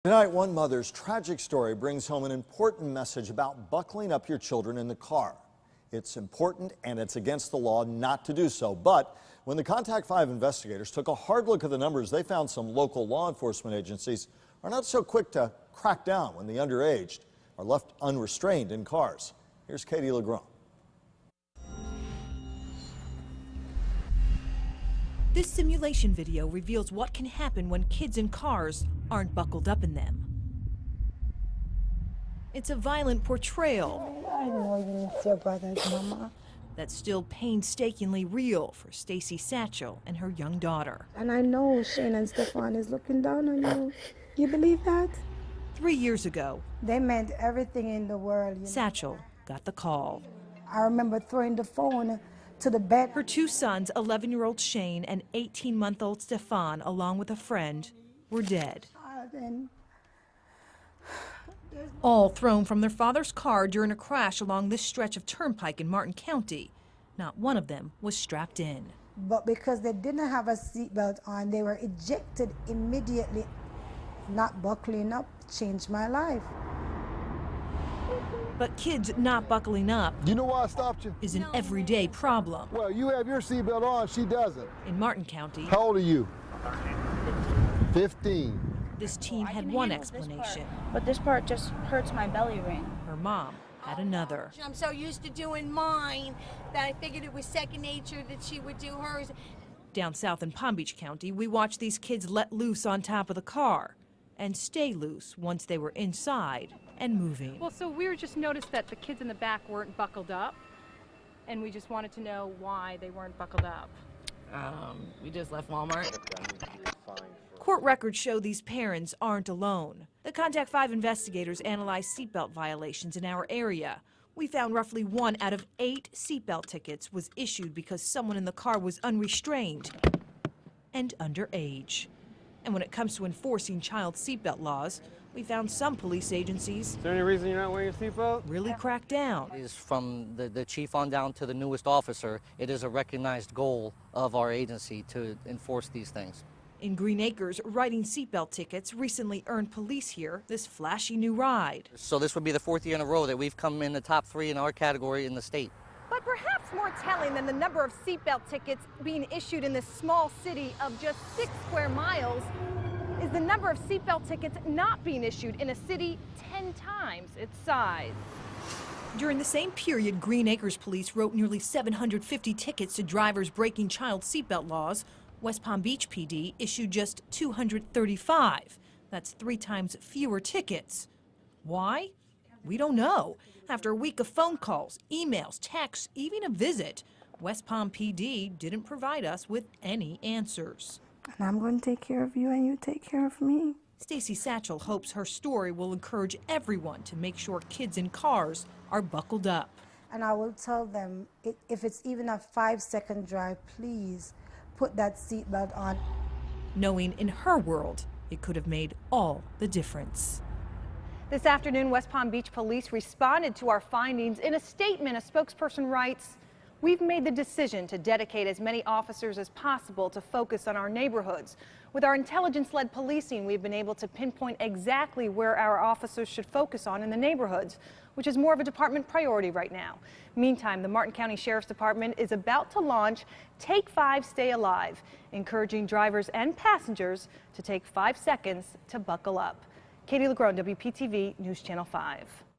Tonight, one mother's tragic story brings home an important message about buckling up your children in the car. It's important and it's against the law not to do so. But when the Contact 5 investigators took a hard look at the numbers, they found some local law enforcement agencies are not so quick to crack down when the underaged are left unrestrained in cars. Here's Katie Lagrone. This simulation video reveals what can happen when kids in cars aren't buckled up in them. It's a violent portrayal. I know you miss your brothers, Mama. That's still painstakingly real for Stacy Satchel and her young daughter. And I know Shane and Stefan is looking down on you. You believe that? 3 years ago, They meant everything in the world. Satchel got the call. I remember throwing the phone to the bed. Her two sons, 11-year-old Shane and 18-month-old Stefan, along with a friend, were dead. All thrown from their father's car during a crash along this stretch of turnpike in Martin County. Not one of them was strapped in. But because they didn't have a seatbelt on, they were ejected immediately. Not buckling up changed my life. But kids not buckling up You know why I stopped you? is an everyday problem. Well, you have your seatbelt on, she doesn't. In Martin County, How old are you? 15. this teen had one explanation. But this part just hurts my belly ring. Her mom had another. I'm so used to doing mine that I figured it was second nature that she would do hers. Down south in Palm Beach County, we watched these kids let loose on top of the car and stay loose once they were inside and moving. Well, so we just noticed that the kids in the back weren't buckled up, and we just wanted to know why they weren't buckled up. We just left Walmart. Court records show these parents aren't alone. The Contact 5 investigators analyzed seatbelt violations in our area. We found roughly 1 out of 8 seatbelt tickets was issued because someone in the car was unrestrained and underage. And when it comes to enforcing child seatbelt laws, we found some police agencies Is there any reason you're not wearing your seatbelt? really crack down. Is from the chief on down to the newest officer, it is a recognized goal of our agency to enforce these things. In Green Acres, writing seatbelt tickets recently earned police here this flashy new ride. So this would be the 4th year in a row that we've come in the top 3 in our category in the state. But perhaps more telling than the number of seatbelt tickets being issued in this small city of just 6 square miles is the number of seatbelt tickets not being issued in a city 10 times its size. During the same period, Green Acres police wrote nearly 750 tickets to drivers breaking child seatbelt laws. West Palm Beach PD issued just 235. That's 3 times fewer tickets. Why? We don't know. After a week of phone calls, emails, texts, even a visit, West Palm PD didn't provide us with any answers. And I'm going to take care of you and you take care of me. Stacy Satchel hopes her story will encourage everyone to make sure kids in cars are buckled up. And I will tell them, if it's even a 5-second drive, please put that seatbelt on. Knowing in her world, it could have made all the difference. This afternoon, West Palm Beach police responded to our findings. In a statement, a spokesperson writes, "We've made the decision to dedicate as many officers as possible to focus on our neighborhoods. With our intelligence-led policing, we've been able to pinpoint exactly where our officers should focus on in the neighborhoods, which is more of a department priority right now." Meantime, the Martin County Sheriff's Department is about to launch Take 5, Stay Alive, encouraging drivers and passengers to take 5 seconds to buckle up. Katie Lagrone, WPTV News Channel 5.